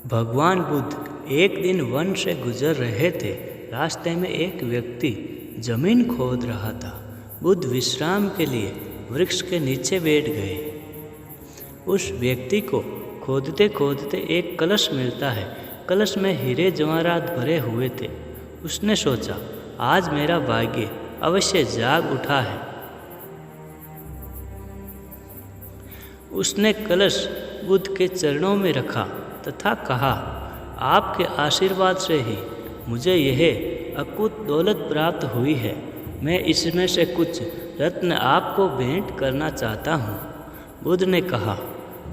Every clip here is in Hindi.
भगवान बुद्ध एक दिन वन से गुजर रहे थे। रास्ते में एक व्यक्ति जमीन खोद रहा था। बुद्ध विश्राम के लिए वृक्ष के नीचे बैठ गए। उस व्यक्ति को खोदते खोदते एक कलश मिलता है। कलश में हीरे जवाहरात भरे हुए थे। उसने सोचा, आज मेरा भाग्य अवश्य जाग उठा है। उसने कलश बुद्ध के चरणों में रखा तथा कहा, आपके आशीर्वाद से ही मुझे यह अकूत दौलत प्राप्त हुई है। मैं इसमें से कुछ रत्न आपको भेंट करना चाहता हूँ। बुद्ध ने कहा,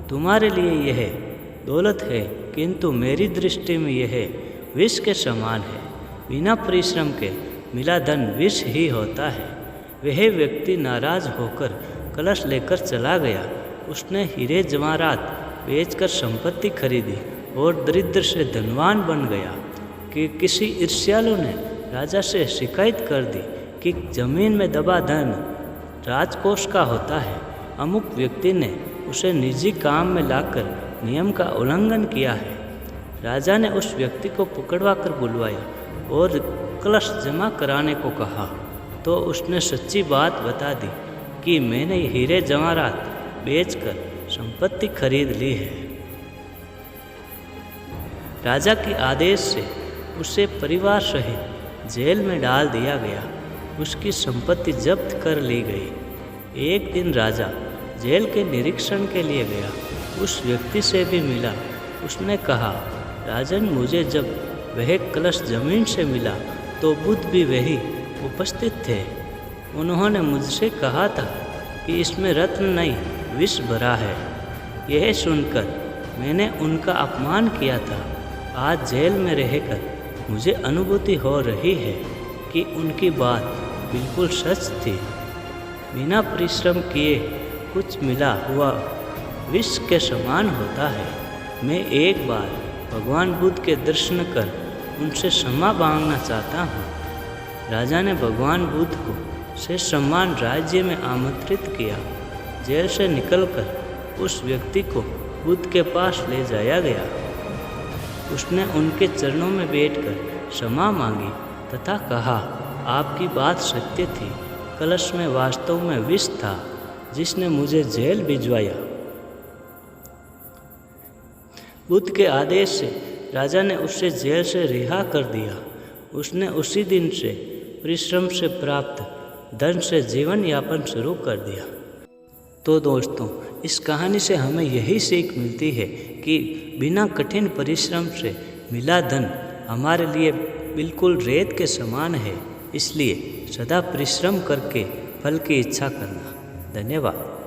तुम्हारे लिए यह दौलत है, किंतु मेरी दृष्टि में यह विष के समान है। बिना परिश्रम के मिला धन विष ही होता है। वह व्यक्ति नाराज होकर कलश लेकर चला गया। उसने हीरे जवाहरात बेचकर संपत्ति खरीदी और दरिद्र से धनवान बन गया। कि किसी ईर्ष्यालु ने राजा से शिकायत कर दी कि जमीन में दबा धन राजकोष का होता है। अमुक व्यक्ति ने उसे निजी काम में लाकर नियम का उल्लंघन किया है। राजा ने उस व्यक्ति को पकड़वा कर बुलवाया और कलश जमा कराने को कहा, तो उसने सच्ची बात बता दी कि मैंने हीरे जवाहरात बेचकर संपत्ति खरीद ली है। राजा के आदेश से उसे परिवार सहित जेल में डाल दिया गया। उसकी संपत्ति जब्त कर ली गई। एक दिन राजा जेल के निरीक्षण के लिए गया। उस व्यक्ति से भी मिला। उसने कहा, राजन, मुझे जब वह कलश जमीन से मिला तो बुद्ध भी वही उपस्थित थे। उन्होंने मुझसे कहा था कि इसमें रत्न नहीं विष भरा है। यह सुनकर मैंने उनका अपमान किया था। आज जेल में रहकर मुझे अनुभूति हो रही है कि उनकी बात बिल्कुल सच थी। बिना परिश्रम किए कुछ मिला हुआ विष के समान होता है। मैं एक बार भगवान बुद्ध के दर्शन कर उनसे क्षमा मांगना चाहता हूँ। राजा ने भगवान बुद्ध को से सम्मान राज्य में आमंत्रित किया। जेल से निकलकर उस व्यक्ति को बुद्ध के पास ले जाया गया। उसने उनके चरणों में बैठकर क्षमा मांगी तथा कहा, आपकी बात सत्य थी। कलश में वास्तव में विष था जिसने मुझे जेल भिजवाया। बुद्ध के आदेश से राजा ने उसे जेल से रिहा कर दिया। उसने उसी दिन से परिश्रम से प्राप्त धन से जीवन यापन शुरू कर दिया। तो दोस्तों, इस कहानी से हमें यही सीख मिलती है कि बिना कठिन परिश्रम से मिला धन हमारे लिए बिल्कुल रेत के समान है। इसलिए सदा परिश्रम करके फल की इच्छा करना। धन्यवाद।